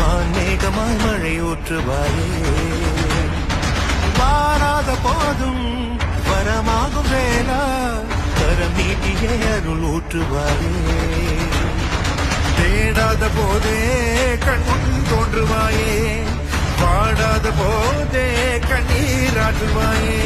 வான்மேகமாய் மழை ஊற்றுவாயே வாராத போதும் வரமாகும் வேளா கரம் நீட்டியே அருள் ஊற்றுவாயே தேடாத போதே கண் தோன்றுவாயே வாடாத போதே கண்ணீராற்றுவாயே